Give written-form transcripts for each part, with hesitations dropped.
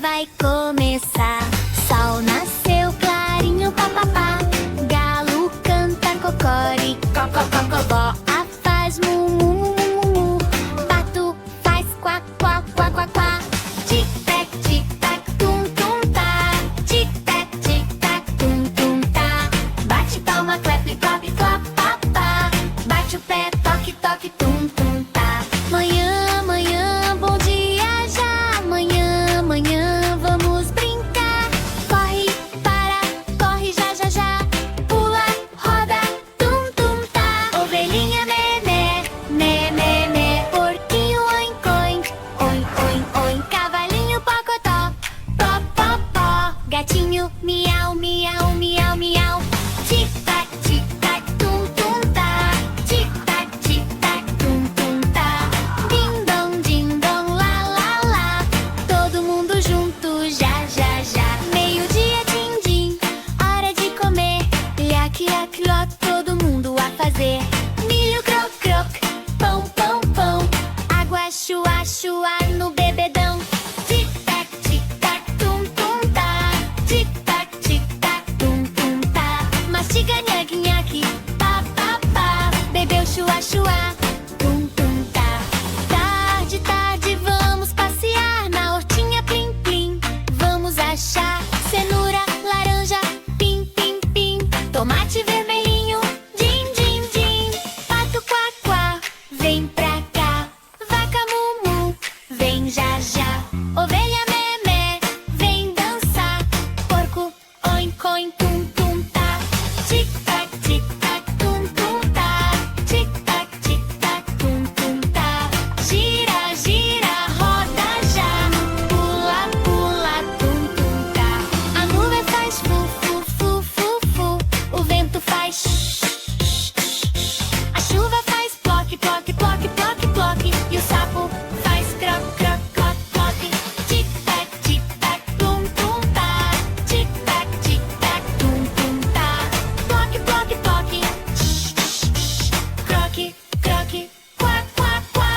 vai começar. Sol nasceu clarinho, papapá. Galo canta cocoricó, cocó. A faz mu, mu, mu, mu, mu. Pato faz quá, quá, quá, quá, quá. Tic-tac, tum, tum, tá. Tic-tac, tum, tum, tá. Bate palma, clap, clop, clop, papá. Bate o pé, toque, toque, tum, tum, tá. Manhã, manhã, bom dia já. Manhã, manhã, vamos brincar. Corre, para, corre já, já, já. Pula, roda, tum, tum, tá. Ovelhinha, mé, mé, mé, mé, mé. Porquinho, oink, oink, oink, oink, oink. Cavalinho, pocotó, pó, pó, pó. Gatinho, miau, miau, miau, miau. Tic-tac, tum, tum, tá. Tic-tac, tum, tum, tá. Ding dong, lá, lá, lá. Todo mundo junto, já, já, já. Meio-dia, din, din, hora de comer. Yak, yak, ló, todo mundo a fazer. Milho, croc, croc, pão, pão, pão. Água, chua, chua no bebedão. Tic-tac, tum, tum, tá. Tic-tac, tum, tum, tá. Mastiga, nhaque, nhaque, pá, pá, pá. Bebeu, chua, chua, tum, tum, tá. Tarde, tarde, vamos passear na hortinha, plim, plim. Vamos achar cenoura, laranja, pim, pim, pim. Tomate vermelhinho, din, din, din. Pato, quá, quá, vem pra cá. Vaca, mumu, vem já, já. Ovelha, mé, mé, vem dançar. Porco, oink, oink, tum, tum, tá. Tic-tac, tum, tum, tá. Tic-tac, tum, tum, tá. Gira, gira, roda já. Pula, pula, tum, tum, tá. A nuvem faz fu, fu, fu, fu, fu. O vento faz shh, shh, shh. A chuva faz ploc, ploc, ploc, ploc, ploc. E o sapo faz croc, croc, cloc, cloc. Tic-tac, tum, tum, tá. Tic-tac, tum, tum, tá. Ploc, ploc, ploc. Shh, shh, shh. Croc, croc, quá, quá, quá.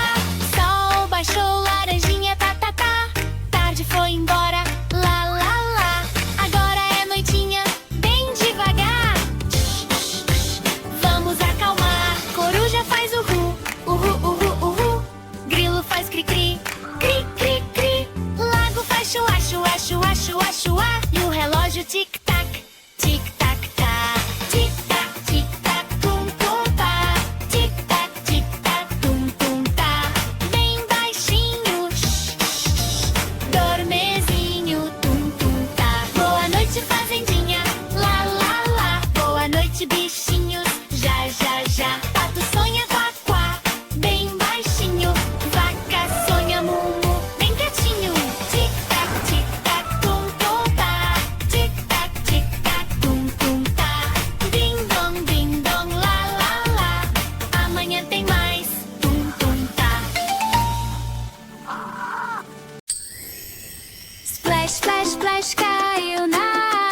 Sol baixou, laranjinha, tá, tá, tá. Tarde foi embora, lá, lá, lá. Agora é noitinha, bem devagar. Shh, shh, shh. Vamos acalmar. Coruja faz uhu, uhu, uhu, uhu. Grilo faz cri-cri, cri, cri, cri. Lago faz chua, chua, chua, chua, chua. E o relógio tic-tac, tic-tac, tá. Tic-tac, tum, tum, tá. Tic-tac, tum, tum, tá. Bem baixinho, shh, shh, shh. Dormezinho, tum, tum, tá. Boa noite, fazendinha, lá, lá, lá. Boa noite, bichinhos, já, já, já. Pato sonha, quá, quá, bem baixinho. Vaca sonha, mumu, bem quietinho. Tic-tac, tum, tum, tá. Tic-tac, tum, tum, tá. Ding dong, lá, lá, lá. Amanhã tem mais, tum, tum, tá. Splash, splash, splash, caiu na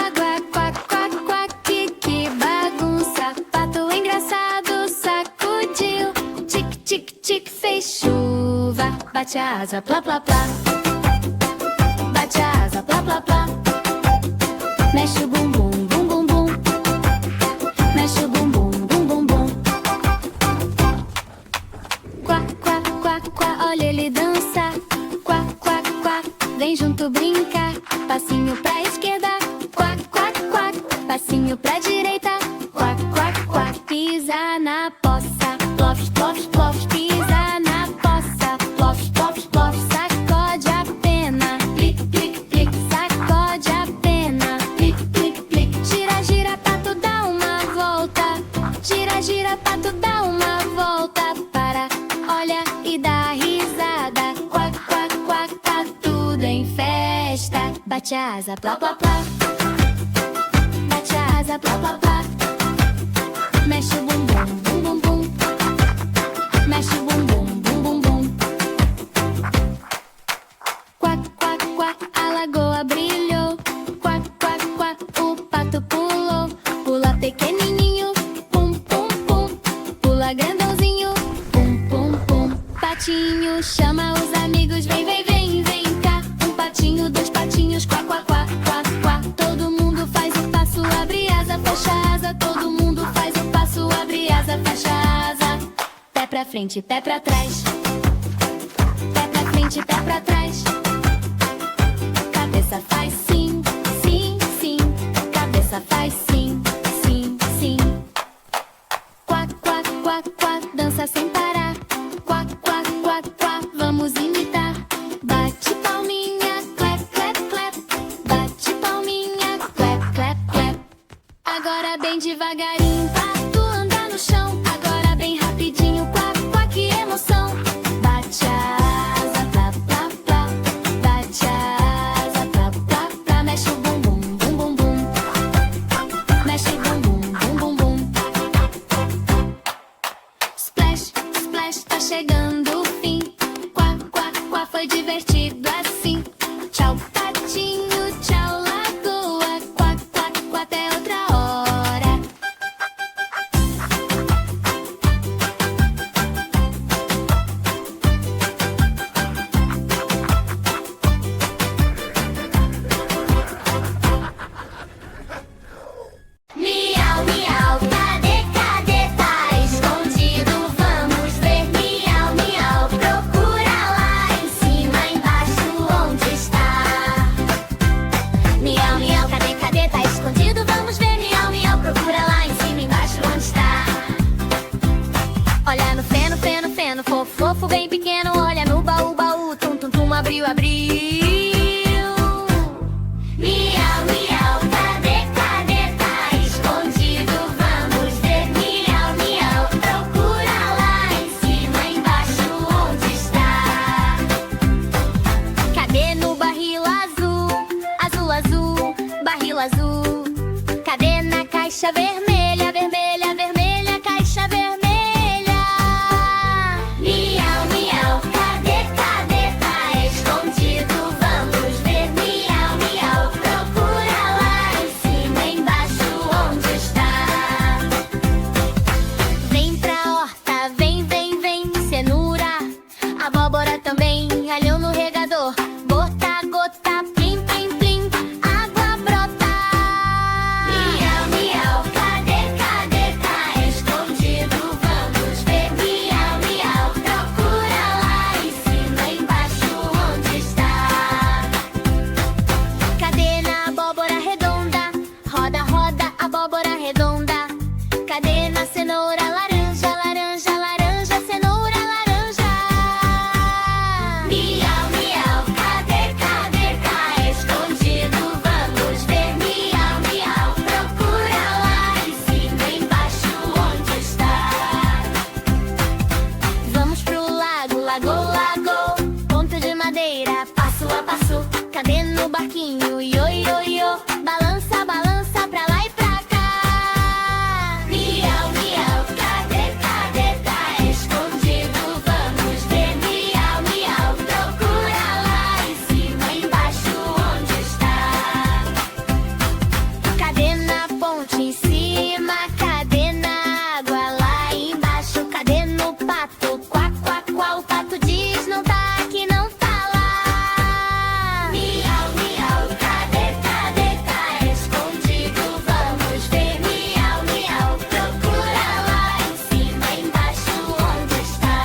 água. Quack, quack, quack, que bagunça. Pato engraçado sacudiu. Tic, tic, tic, fez chuva. Bate a asa, plá, plá, plá. Bate a asa, plá, plá, plá. Mexe o bumbum, bum, bum, bum. Mexe o bumbum, bum, bum, bum. Quá, quá, quá, quá, olha ele dança. Quá, quá, quá, vem junto brincar. Passinho pra esquerda, quá, quá, quá. Passinho pra direita, quá, quá, quá. Pisa na poça, plof, plof, plof. Pisa na poça, plof, plof, plof. Sacode a pena, plic, plic, plic. Sacode a pena, plic, plic, plic. Gira, gira, pato, dá uma volta. Gira, gira, pato, dá uma volta. Para, olha e dá risada. Quack, quack, quack, tá tudo em festa. Bate a asa, plá, plá, plá. Bate a asa, plá, plá, plá. Mexe o bumbum, bum, bum, bum. Mexe o bumbum, bum, bum, bum. Quack, quack, quack, a lagoa brilhou. Quack, quack, quack, o pato pulou. Pula pequenininho, pum, pum, pum. Pula grandãozinho, pum, pum, pum. Patinho chama os amigos, vem, vem, vem, vem cá. Um patinho, dois patinhos. pra frente, pé pra trás. Pé pra frente, pé pra trás. Cabeça faz sim, sim, sim. Cabeça faz sim, sim, sim. Quack, quack, quack, quack, dança sem parar. Quack, quack, quack, quack, vamos imitar. Bate palminha, clap, clap, clap. Bate palminha, clap, clap, clap. Agora bem devagarinho, pato anda no chão. Agora bem rapidinho, quack, quack, que emoção. Bate a asa, plá, plá, plá. Bate a asa, plá, plá, plá. Mexe o bumbum, bum, bum, bum. Mexe o bumbum, bum, bum, bum. Splash, splash, tá chegando o fim. Quá, quá, quá, foi divertido assim. Tchau, patinho, tchau, lagoa. Quá, quá, quá, até outra hora. Miau, miau, cadê, cadê? Tá escondido, vamos ver. Miau, miau, procura lá em cima, embaixo, onde está? Miau, miau, cadê, cadê? Tá escondido, vamos ver. Miau, miau, procura lá em cima, embaixo, onde está? Olha no feno, feno, feno, fofo, fofo, bem pequeno. Olha no baú, baú, tum, tum, tum, abriu, abriu. Miau, miau, cadê, cadê? Tá escondido, vamos ver. Miau, miau, procura lá em cima, embaixo, onde está? Cadê no barril azul, azul, azul, barril azul? Cadê na caixa vermelha, vermelha, vermelha, caixa vermelha? Miau, miau, cadê, cadê? Tá escondido, vamos ver. Miau, miau, procura lá em cima, embaixo, onde está? Vem pra horta, vem, vem, vem. Cenoura, abóbora também. Alhão no regador, gota, gota, plim, plim, plim. Água brota. Miau, miau, cadê, cadê? Tá escondido, vamos ver. Miau, miau, procura lá em cima, embaixo, onde está? Cadê na abóbora redonda? Roda, roda, abóbora redonda. Cadê na cenoura laranja, laranja, laranja, cenoura laranja? Miau, miau, cadê, cadê? Tá escondido, vamos ver. Miau, miau, procura lá em cima, embaixo, onde está? Vamos pro lago, lago, lago. Ponto de madeira, passo a passo. Cadê no barquinho? Io, io, io. Balança, balança pra lá e pra cá. Miau, miau, cadê, cadê? Tá escondido, vamos ver. Miau, miau, procura lá em cima, embaixo, onde está? Cadê na ponte em cima? Cadê na água lá embaixo? Cadê no pato? Quá, quá, quá, o pato diz não tá aqui, não tá lá. Miau, miau, cadê, cadê? Tá escondido, vamos ver. Miau, miau, procura lá em cima, embaixo, onde está?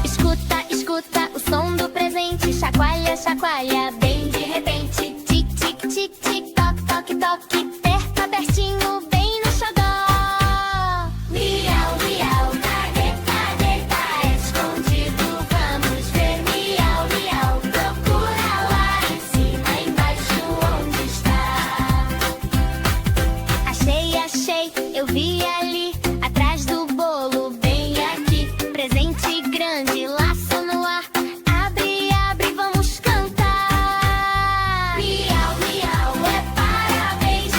Escuta, escuta o som do presente. Chacoalha, chacoalha, bem de repente. Tic, tic, tic, tic, toque, toque, toque. Perto, pertinho, bem no xodó. Miau, miau, cadê, cadê? Tá escondido, vamos ver. Miau, miau, procura lá em cima, embaixo, onde está? Achei, achei, eu vi ali, atrás do bolo, bem aqui. Presente grande, laço no ar. Abre, abre, vamos cantar. Miau, miau, é parabéns.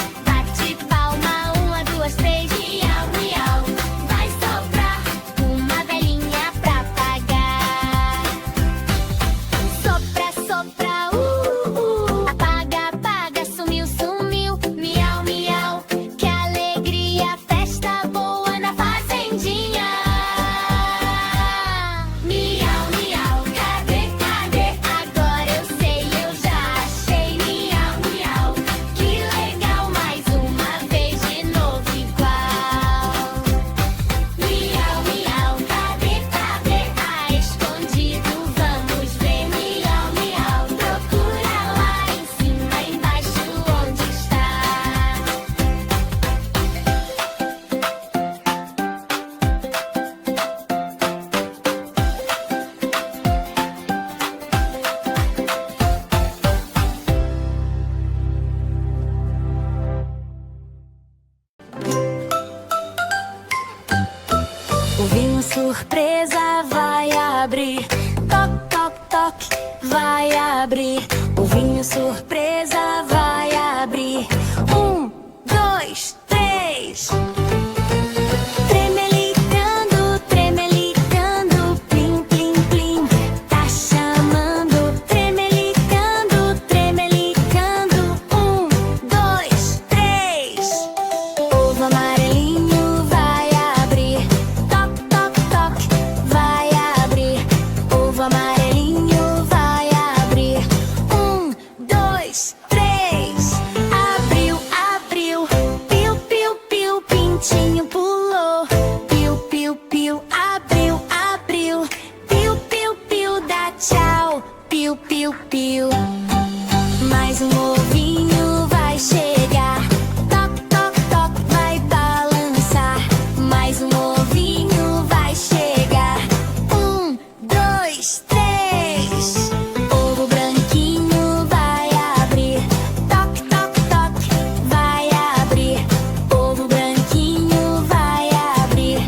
surpresa vai abrir. Toc, toc, toc, vai abrir. Ovinho surpresa vai abrir. 1, 2, 3. Tremelicando, tremelicando, plim, plim, plim. Tá chamando. Tremelicando, tremelicando. 1, 2, 3. Ovo amarelinho vai abrir. Toc, toc, toc, vai abrir. Ovo amarelinho vai abrir. 1, 2, 3. Abriu, abriu. Piu, piu, piu, pintinho pulou. Piu, piu, piu, abriu, abriu. Piu, piu, piu, dá tchau. Piu, piu, piu. Mais um ovinho vai chegar. Toc, toc, toc, vai balançar. Mais um ovinho vai chegar. 1, 2, 3. Ovo branquinho vai abrir. Toc, toc, toc, vai abrir. Ovo branquinho vai abrir.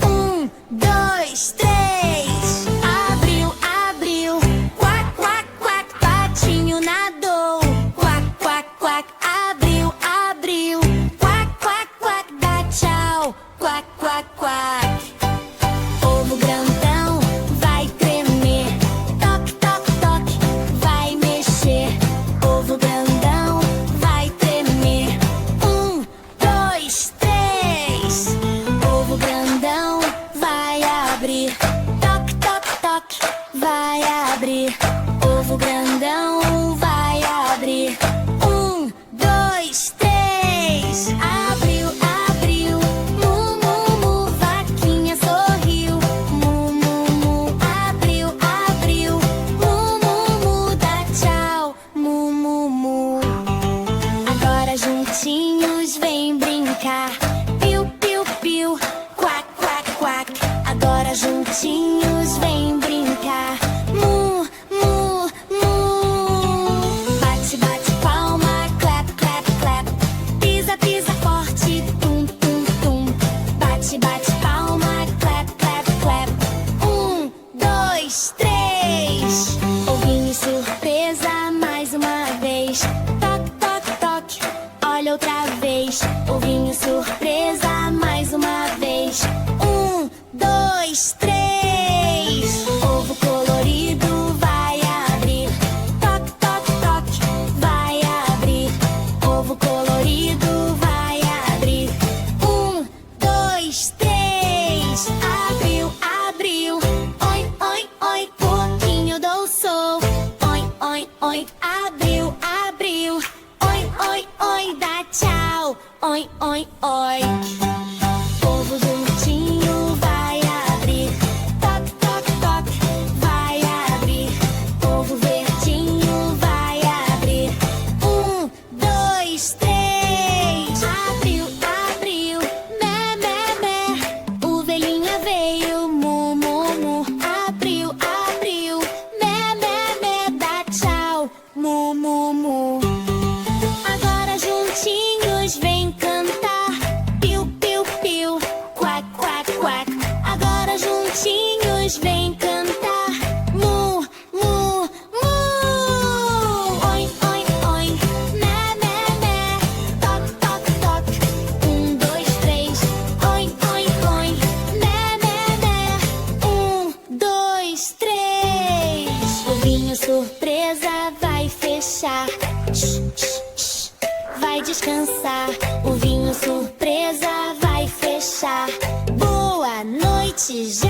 1, 2, 3. Abriu, abriu. Quac, quac, quac, patinho nadou. Quac, quac, quac, abriu, abriu. Quac, quac, quac, dá tchau. Quac, quac, quac. Ovo grandão vai tremer. Toc, toc, toc, vai mexer. Ovo grandão vai tremer. 1, 2, 3. Ovo grandão vai abrir. Toc, toc, toc, vai abrir. Ovo grandão vai abrir. 1, 2, 3. Abriu, abriu. Mu, mu, mu, vaquinha sorriu. Mu, mu, mu, abriu, abriu. Mu, mu, mu, dá tchau. Mu, mu, mu. Agora juntinhos vem brincar. Piu, piu, piu, quac, quac, quac. Agora juntinhos vem brincar. Mu, mu, mu. Bate, bate palma, clap, clap, clap. Pisa, pisa forte, tum, tum, tum. Bate, bate palma, clap, clap, clap. 1, 2, 3. Ovinho surpresa mais uma vez. Toc, toc, toc, olha outra vez. Ovinho surpresa mais uma vez. 1, 2, 3. Ovo colorido vai abrir. Toc, toc, toc, vai abrir. Ovo colorido vai abrir. 1, 2, 3. Abriu, abriu. Oi, oi, oi, pouquinho doçou. Oi, oi, oi, abriu, abriu. Oi, oi, oi, dá tchau. Oi, oi, oi. Ovo juntinho vai abrir. Toc, toc, toc, vai abrir. Ovo verdinho vai abrir. 1, 2, 3. Abriu, abriu. Mé, mé, mé. Ovelhinha veio. Mu, mu, mu. Abriu, abriu. Mé, mé, mé. Dá tchau. Mu, mu, mu. Agora juntinhos vem cantar. Piu, piu, piu, quac, quac, quac. Agora juntinhos vem cantar. Mu, mu, mu. Oi, oi, oi, mé, mé, mé. Toc, toc, toc. 1, 2, 3. Oi, oi, oi, mé, mé, mé. 1, 2, 3. Ovinho surpresa vai fechar. Shh, shh, shh. Vai descansar. O vinho surpresa vai fechar. Boa noite já!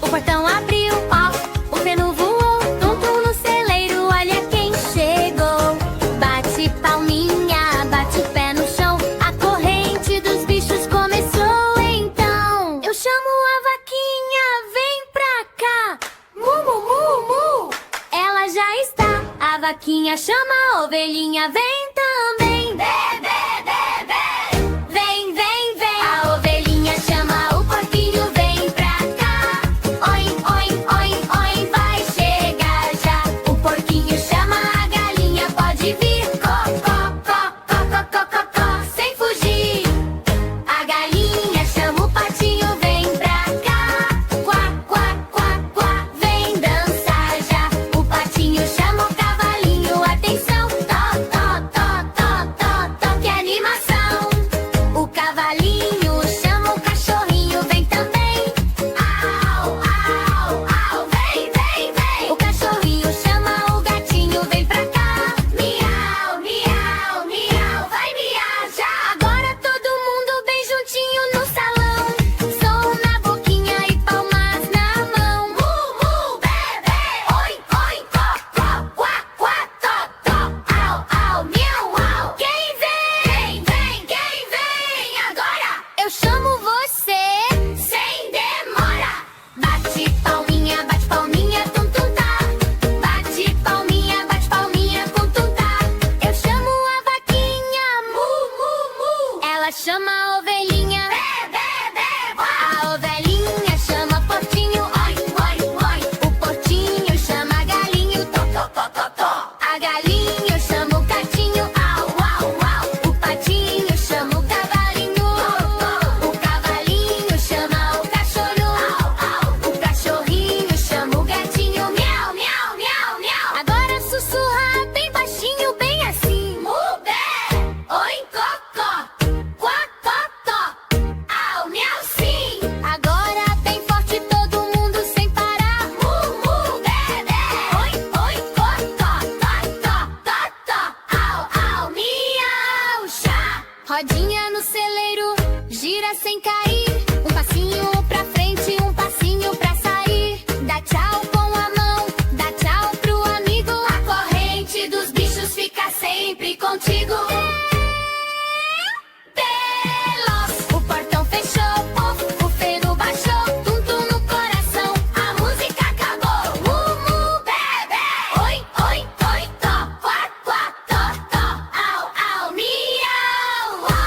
O portão abriu, ó. O feno voou. Tum, tum no celeiro, olha quem chegou. Bate palminha, bate o pé no chão. A corrente dos bichos começou então. Eu chamo a vaquinha, vem pra cá. Mu, mu, mu, mu. Ela já está. A vaquinha chama a ovelhinha, vem também. Bé, bé, bé, bé. Vem, vem, vem. A ovelhinha chama o porquinho, vem pra cá. Oi, oi, oi, oi, vai chegar já. O porquinho chama a galinha, pode ovelhinha. A ovelhinha chama portinho, oi, oi, oi. O portinho chama galinho, tó, tó, tó, tó, tó. A galinha chama o gatinho, au, au, au. O patinho chama o cavalinho, o cavalinho chama o cachorro, au, au. O cachorrinho chama o gatinho, miau, miau, miau, miau. Agora sussurra bem baixinho, bem assim. Mubé, oi, cocó, quá, tó, tó. Au, miau, sim. Agora bem forte todo mundo sem parar. Mu, mu, bé, bé. Oi, oi, cocó, tó, tó, tó, tó. Au, au, miau, chá. Rodinha no celeiro, gira sem cair. Um passinho pra frente, um passinho pra sair. Dá tchau com a mão, dá tchau pro amigo. A corrente dos bichos fica sempre contigo. Veloz, o portão fechou, o feno baixou, tum-tum no coração, a música acabou. Mu, bebê, oi, oi, oi, tó, quá, quá, tó, tó, au, au, miau, uá.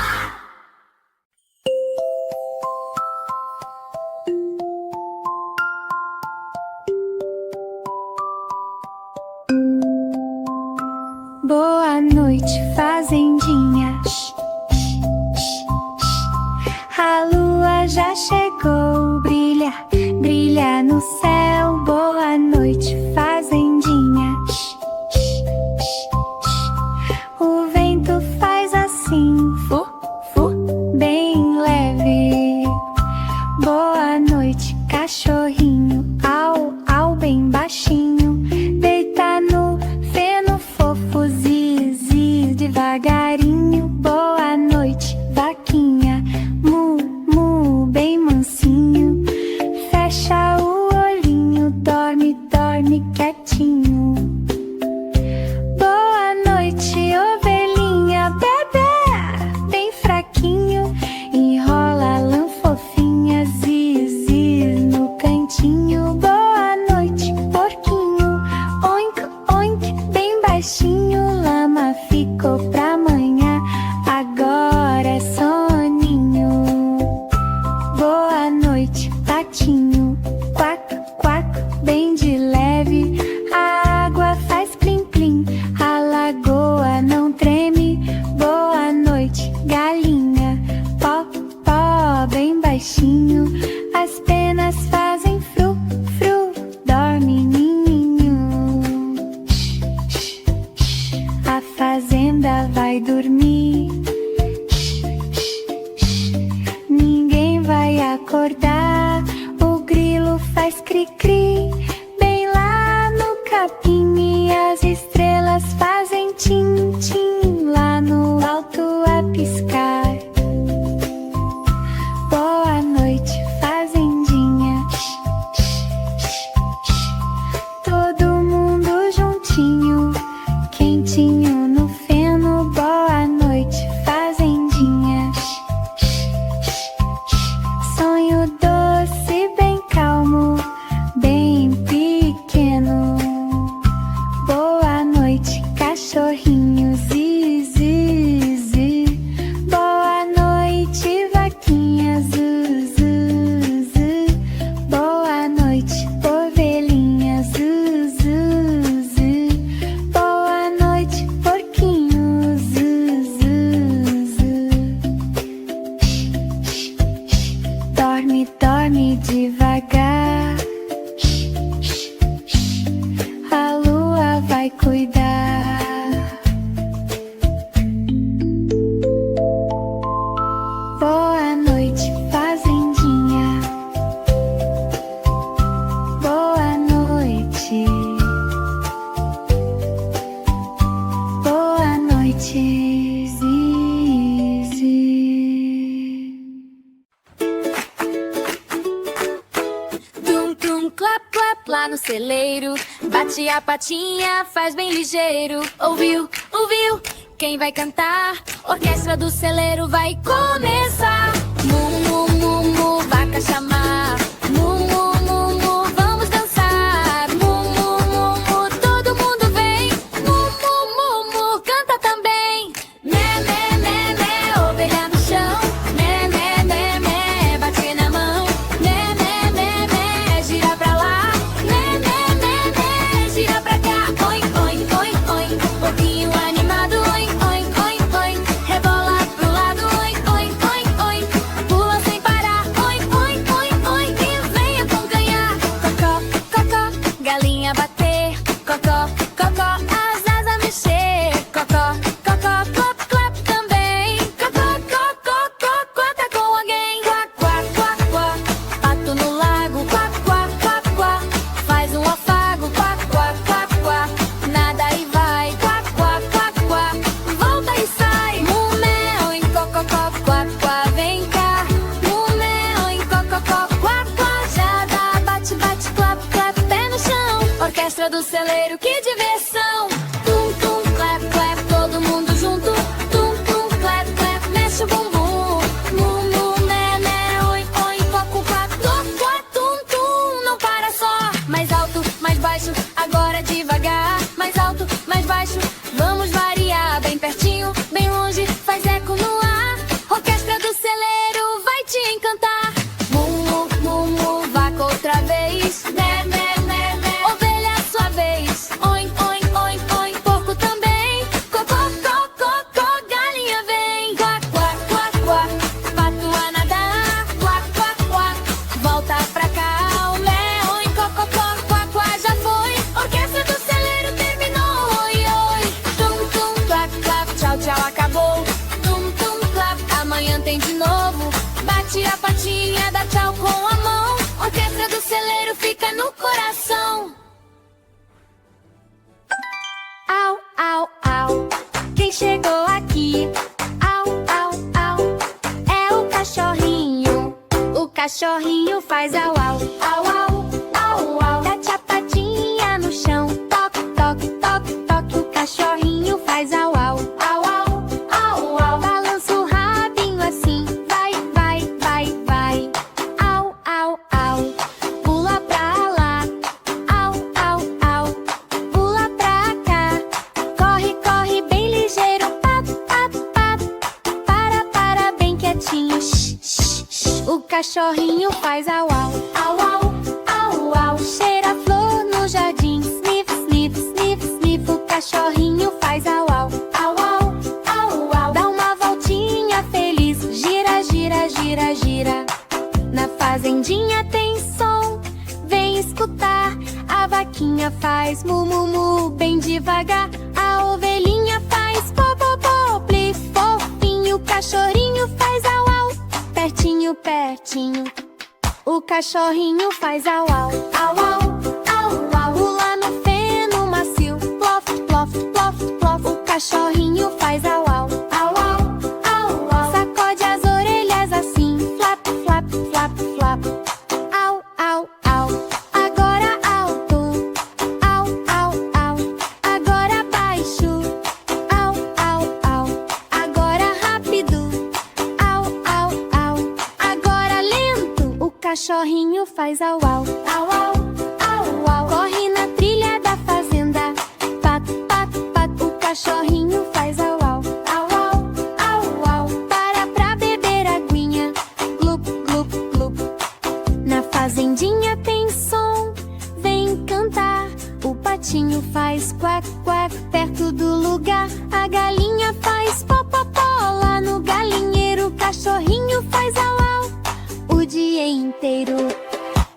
Boa noite, fazendinha. A lua já chegou, brilha, brilha no céu. Boa noite, fazendinha. O vento faz assim, fu, fu, bem leve. Boa noite, cachorrinho, au, au, bem baixinho. Deita no feno fofo, ziz, ziz, devagarinho. Boa noite, vaquinha, mu, mu, bem mansinho. Fecha o olhinho, dorme, dorme quietinho. Boa noite, ovelhinha, bebê, bem fraquinho. Enrola a lã fofinha, ziz, ziz, no cantinho. Boa noite, porquinho, oink, oink, bem baixinho. Lama ficou pra amanhã, agora é soninho. Boa noite, patinho, quack, quack, bem de leve. A água faz plim, plim, a lagoa não treme. Boa noite, galinha, pó, pó, bem baixinho. As penas fazem fru, fru, dorme, ninho. A fazenda vai dormir, ninguém vai acordar. O grilo faz cri-cri, bem lá no capim. E as estrelas fazem tim-tim, lá no alto a piscar. Boa noite, fazendinha. Todo mundo juntinho, quentinho no feno. Boa noite, fazendinha. Sonho doce, bem calmo, bem pequeno. Boa noite, cachorrinho, ziz, ziz, ziz. Boa noite, vaquinha, zu, zu, zu. Boa noite, ovelhinha, zu, zu, zu. Boa noite, porquinho, zu, zu, zu. Dorme, dorme devagar, a lua vai cuidar. Boa noite, fazendinha. Boa noite. Boa noite, Zizi. Tum, tum, clap, clap, lá no celeiro. Bate a patinha, faz bem ligeiro. Ouviu, ouviu? Quem vai cantar? Orquestra do celeiro vai começar. Mu, mu, mu, mu, vaca chamar. Mu, mu, mu, mu, vamos dançar. Mu, mu, mu, mu, todo mundo vem. Mu, mu, mu, mu, canta também. Mé, mé, mé, mé, ovelha no chão. Mé, mé, Orquestra do celeiro, que diversão! Tum, tum, clap, clap, todo mundo junto. Tum, tum, clap, clap, mexe o bumbum. Mu, mu, né, né, oi, oi, coco, quaco, toco, tum, tum, não para só. Mais alto, mais baixo, agora devagar. Mais alto, mais baixo, vamos variar. Bem pertinho, bem longe, faz eco no ar. Orquestra do celeiro vai te encantar. Mu, mu, mu, mu, vaca outra vez. Né, né, né, né, ovelha sua vez. Oin, oin, oin, oin, porco também. Cocô, cocô, cocô, galinha vem. Quac, quac, quac, quac, pato a nadar. Quac, quac, quac, volta pra cá. Olé, oin, cocô, quac, quac, quac, já foi. Orquestra do celeiro terminou. Oi, oi. Tum, tum, clap, clap, tchau, tchau, acabou. Tum, tum, clap, amanhã tem de novo. Bate a patinha, dá tchau com a mão. Orquestra do celeiro fica no coração. Au, au, au, quem chegou aqui? Au, au, au, é o cachorrinho. O cachorrinho faz au, au, au, au, au, au. Bate a patinha no chão. Toque, toque, toque, toque. O cachorrinho faz au, au, au, au, au, au. Balança o rabinho assim. Vai, vai, vai, vai. Au, au, au, pula pra lá. Au, au, au, pula pra cá. Corre, corre bem ligeiro. Pap, pap, pap. Para bem quietinho. Shh, shh, shh. O cachorrinho faz au, au, au, au, au, au. Cheira a flor no jardim. Sniff, sniff, sniff, sniff. O cachorrinho faz au, au, au, au, au, au. Dá uma voltinha feliz. Gira, gira, gira, gira. Na fazendinha tem som, vem escutar. A vaquinha faz mu, mu, mu, bem devagar. A ovelhinha faz pó, pó, pó, pli, fofinho. O cachorrinho faz au, au, pertinho, pertinho. O cachorrinho faz au, au, au, au, au, au. Pula no feno macio, plof, plof, plof, plof. O cachorrinho faz au, au, au, au, au, au. Sacode as orelhas assim, flap, flap, flap, flap. Au, au, au, agora alto. Au, au, au, agora baixo. Au, au, au, agora rápido. Au, au, au, agora lento. O cachorrinho faz au, au, au, au, au, au. Corre na trilha da fazenda. Pat, pat, pat. O cachorrinho faz au, au, au, au, au, au. Para pra beber aguinha. Glup, glup, glup. Na fazendinha tem som, vem cantar. O patinho faz quack, quack, perto do lugar. A galinha faz pó, pó, pó. Lá no galinheiro, o cachorrinho faz au, au. O dia inteiro,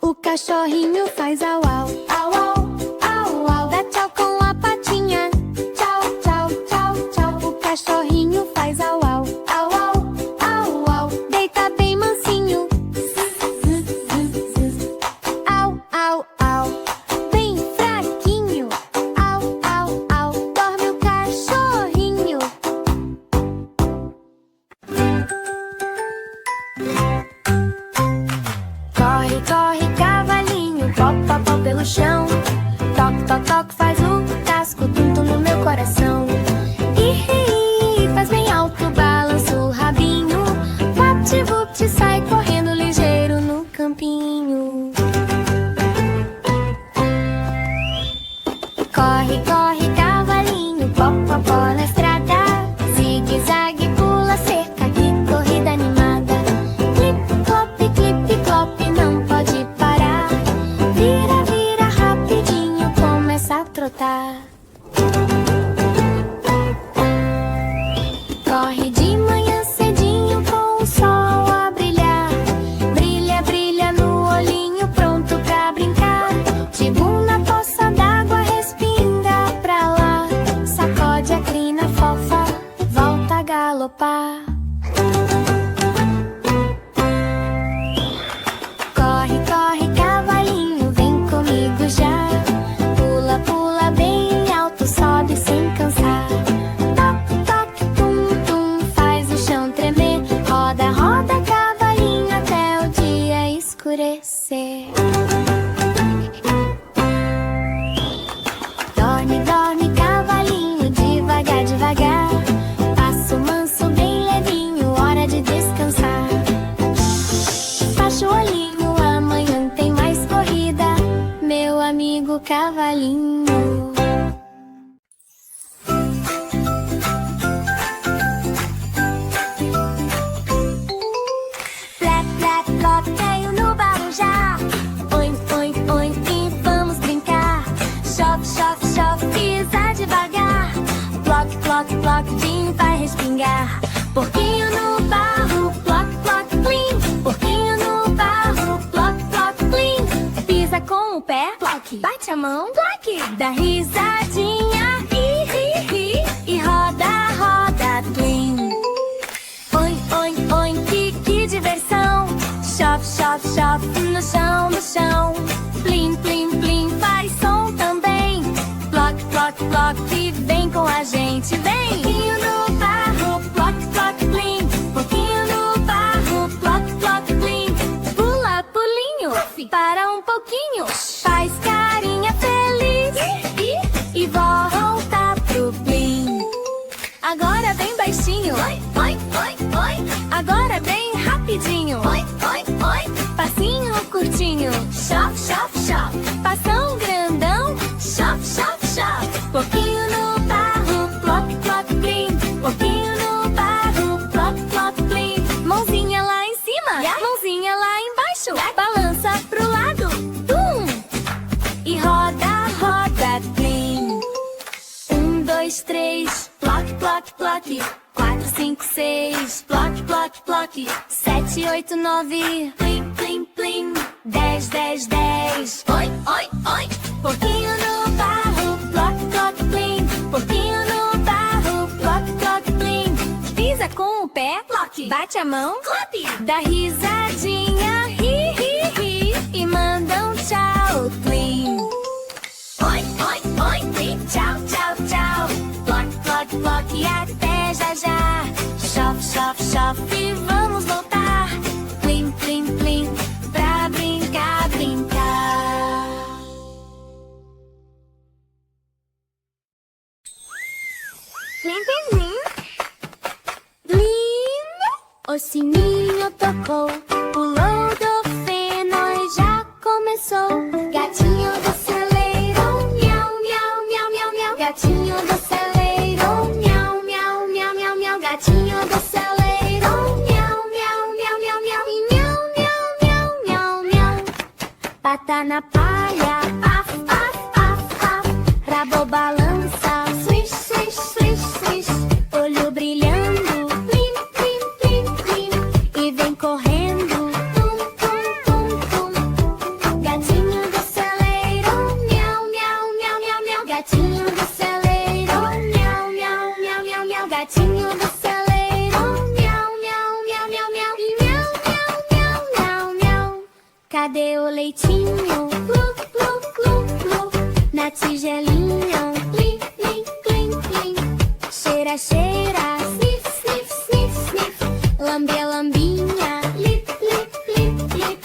o cachorrinho faz au, au, au, au, au, au. Dá tchau com a patinha. Tchau, tchau, tchau, tchau. O cachorrinho faz au, au, au, au, au, au. Deita bem mansinho. Au, au, au, bem fraquinho. Au, au, au, dorme o cachorrinho. Corre, corre, cavalinho, pó, pó, pó pelo chão. Toque, toque, toque, faz o casco, tum, tum no meu coração. Ih, faz bem alto, balança o rabinho. Vapt, vupt, sai correndo ligeiro no campinho. Corre, corre, cavalinho, pó, pó, pó na estrada. Zigue-zague, pula cerca, que corrida animada. Clip, clop, não pode parar. Vira, vira rápido. cavalinho. Plé, plé, pló, tenho no barro já. Oin, oin, oin, e vamos brincar. Chove, chove, chove, pisa devagar. Ploc, ploc, ploc, Jim vai respingar. Porquinho no barro, ploc, ploc, plim. Porquinho no barro, ploc, ploc, plim. Pisa com o pé, ploc. Bate a mão, ploc. Dá risadinha, ri, ri, ri. E roda, roda, plim. Oin, oin, oin, que diversão. Chove, chove, chove, no chão, no chão. Plim, plim, plim, faz som também. Ploc, ploc, ploc, e vem com a gente, vem. Porquinho no barro, ploc, ploc, plim. Porquinho no barro, ploc, ploc, plim. Pula, pulinho, para um pouquinho. Faz carinha feliz e volta pro plim. Agora bem baixinho, oi, oi, oi, oi. Agora bem rapidinho, oi, oi, oi. Passinho curtinho, chop, chop, chop. Passão grandão, chop, chop, chop. Porquinho no barro, ploc, ploc, plim. Porquinho no barro, ploc, ploc, plim. Mãozinha lá em cima, mãozinha lá embaixo. Balança pro lado, tum. E roda, roda, plim. 1, 2, 3, ploc, ploc, ploc. 4, 5, 6, ploc, ploc, ploc. 7, 8, 9, plim, plim, plim. 10, 10, 10, oi, oi, oi. Porquinho no barro, ploc, ploc, plim. Porquinho no barro, ploc, ploc, plim. Pisa com o pé, ploc. Bate a mão, clop. Dá risadinha, ri, ri, ri. E manda um tchau, plim. Oi, oi, oi, plim. Tchau, tchau, tchau. Ploc, ploc, ploc, e até já já. Chove, chove, chove e vamos voltar. Plim, plim, plim, pra brincar, brincar. Plim, plim, plim. Plim. O sininho tocou, pulou do feno e já começou. Gatinho do celeiro, miau, miau, miau, miau, miau. Gatinho do celeiro, miau, miau, miau, miau, miau. Gatinho do celeiro, miau, miau, miau, miau, miau. E miau, miau, miau, miau, miau. Pata na palha, paf, paf, paf, paf. Rabo balança, swish, swish, swish, swish. Olho brilhando, plim, plim, plim, plim. E vem correndo, tum, tum, tum, tum. Gatinho do celeiro, miau, miau, miau, miau, miau. Gatinho do celeiro, miau, miau, miau, miau, miau. Gatinho do celeiro, miau, miau, miau, miau, miau. E miau, miau, miau, miau, miau. Cadê o leitinho? Glu, glu, glu, glu. Na tigelinha, plim, plim, plim, plim. Cheira, cheira, sniff, sniff, sniff, sniff. Lambe, lambinha, lip, lip, lip, lip.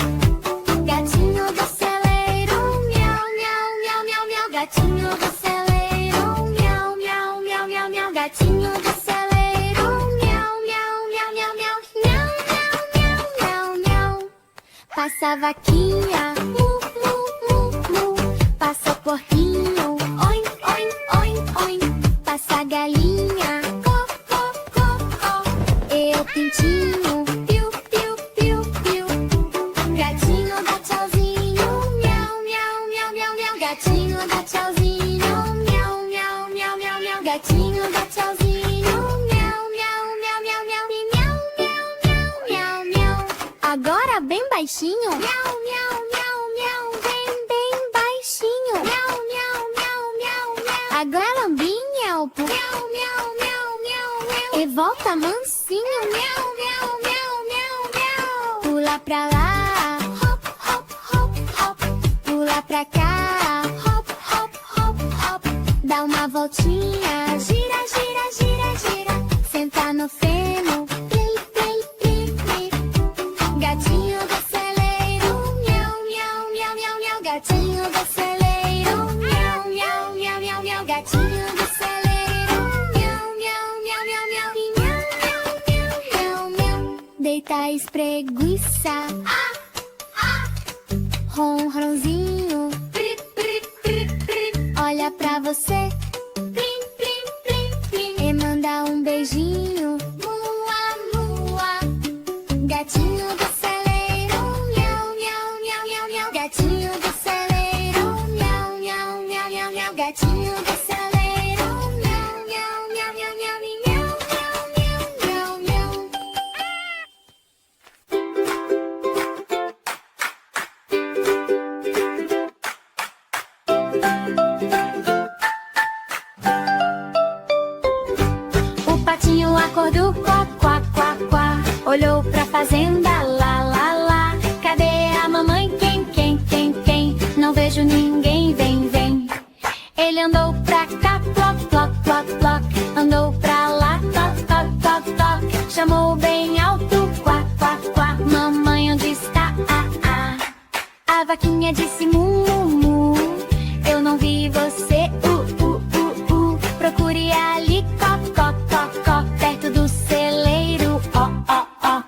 Gatinho do celeiro, miau, miau, miau, miau, miau. Gatinho do celeiro, miau, miau, miau, miau, miau. Gatinho do celeiro, miau, miau, miau, miau, miau. Miau, miau, miau, miau, miau. Passa a vaquinha, mu, mu, mu, mu. Passa o porquinho, oin, oin, oin, oin. Passa a galinha, co, co, co, co. E o pintinho, piu, piu, piu, piu. Gatinho dá tchauzinho, miau, miau, miau, miau, miau. Gatinho dá tchauzinho, miau, miau, miau, miau, miau. Gatinho dá tchauzinho, miau, miau, miau, miau, miau. E miau, miau, miau, miau, miau. Agora bem baixinho, miau, miau, miau, miau. Bem, bem baixinho, miau, miau, miau, miau, miau. Agora lambinha, o pu, miau, miau, miau, miau, miau. E volta mansinho, miau, miau, miau, miau, miau. Pula pra lá, hop, hop, hop, hop. Pula pra cá, hop, hop, hop, hop. Dá uma voltinha, gira, gira, gira, gira. Senta no feno, plim, plim, plim, plim. Gatinho do celeiro, miau, miau, miau, miau, miau. Gatinho do celeiro, miau, miau, miau, miau, miau. Gatinho do celeiro, miau, miau, miau, miau, miau. E miau, miau, miau, miau, miau. Deita, espreguiça, ronronzinho, pri, pri, pri, você. Plim, plim, plim, plim. E manda um beijinho. Mua, mua. Gatinho do celeiro. Miau, miau, miau, miau, miau. Gatinho do celeiro. Miau, miau, miau, miau, miau. Gatinho do celeiro. Miau, miau, miau, miau, miau. Miau, miau, miau, miau, miau. O patinho acordou, quá, quá, quá, quá. Olhou pra fazenda, lá, lá, lá. Cadê a mamãe? Quem? Não vejo ninguém, vem. Ele andou pra cá, ploc, ploc, ploc, ploc. Andou pra lá, toc, toc, toc, toc. Chamou bem alto, quá, quá, quá. Mamãe, onde está? A vaquinha disse mu, mu, mu. Eu não vi você, Procure ali, có, có, có, có. Perto do celeiro, ó, ó, ó.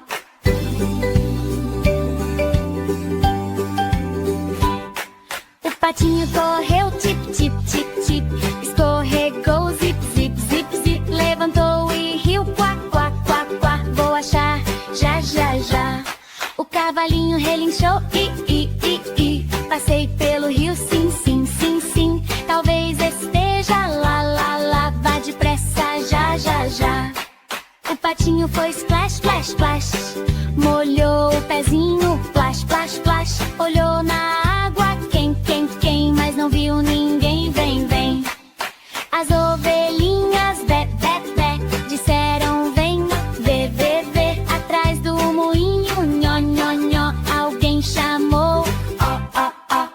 O patinho correu, tip, tip, tip, tip. Escorregou, zip, zip, zip, zip. Levantou e riu, quá, quá, quá, quá. Vou achar, já, já, já. O cavalinho relinchou, i. Passei pelo rio, sim, sim, sim, sim. Talvez esteja lá, lá, lá. Vá depressa, já, já, já. O patinho foi splash, splash, splash. Molhou o pezinho, plash, plash, plash. Olhou na água, quem? Mas não viu ninguém, vem. As ovelhinhas, bé, bé, bé. Disseram vem, vê. Atrás do moinho, nhó, nhó, nhó. Alguém chamou, ó, ó, ó.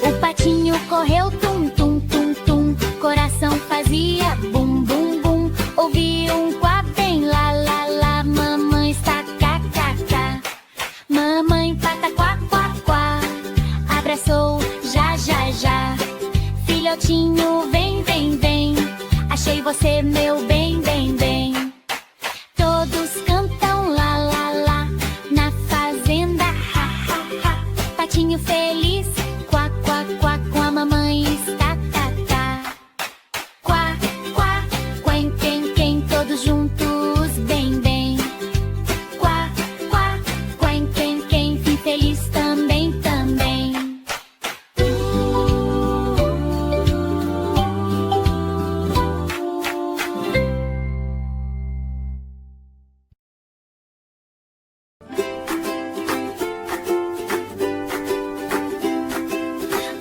O patinho correu, tum, tum, tum, tum. Coração fazia bum, bum, bum. Ouvi um quá bem lá, lá, lá. Mamãe está cá, cá, cá. Mamãe pata quá, quá, quá. Abraçou, já, já, já. Filhotinho, vem. Achei você, meu bem. Todos cantam lá, lá, lá. Na fazenda, ha, ha, ha. Patinho feliz, quá, quá, quá. Com a mamãe está, tá. Quá, quá, quem. Todos juntos, bem. Quá, quá, quem. Fim feliz também.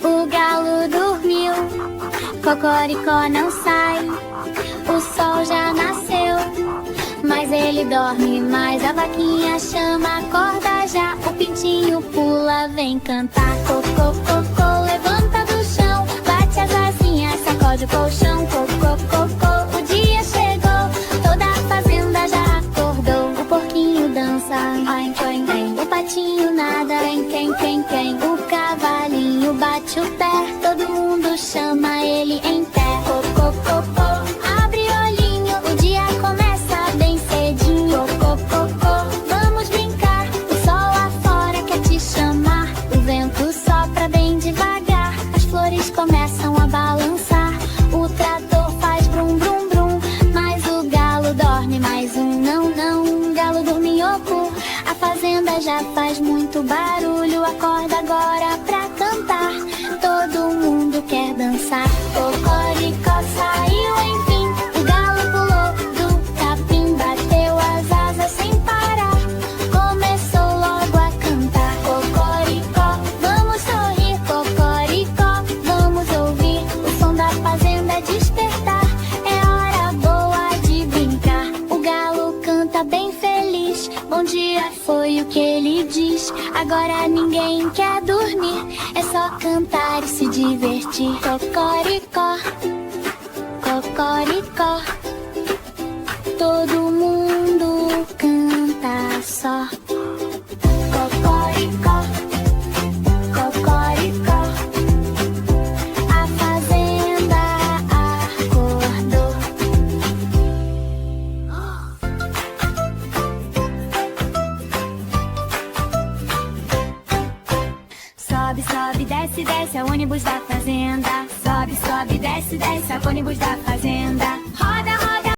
O galo dormiu, cocoricó não sai. O sol já nasceu, mas ele dorme mais. A vaquinha chama, acorda já. O pintinho pula, vem cantar. Cocô, cocô, levanta do chão. Bate as asinhas, sacode o colchão. Cocô, cocô, o dia chegou. Toda a fazenda já acordou. O porquinho dança, oink, oink, oink. O patinho nada, quem. O cavalinho bate o pé. Todo mundo chama ele em pé. Cocô, cocô, abre olhinho. O dia começa bem cedinho. Cocô, cocô, vamos brincar. O sol lá fora quer te chamar. O vento sopra bem devagar. As flores começam a balançar. O trator faz brum, brum, brum. Mas o galo dorme mais um não. Galo dorminhoco. A fazenda já faz muito barulho. Acorda agora pra cantar. Todo mundo quer dançar. Cocoricó saiu enfim. O galo pulou do capim. Bateu as asas sem parar. Começou logo a cantar. Cocoricó, vamos sorrir. Cocoricó, vamos ouvir o som da fazenda despertar. É hora boa de brincar. O galo canta bem feliz. Bom dia foi o que ele diz. Agora ninguém quer dormir. É só cantar e se divertir. Cocoricó, cocoricó. Todo mundo canta só. Cocoricó, cocoricó. A fazenda acordou. Sobe, desce, é o ônibus da fazenda. fazenda. Sobe, sobe, desce, desce, é o ônibus da fazenda.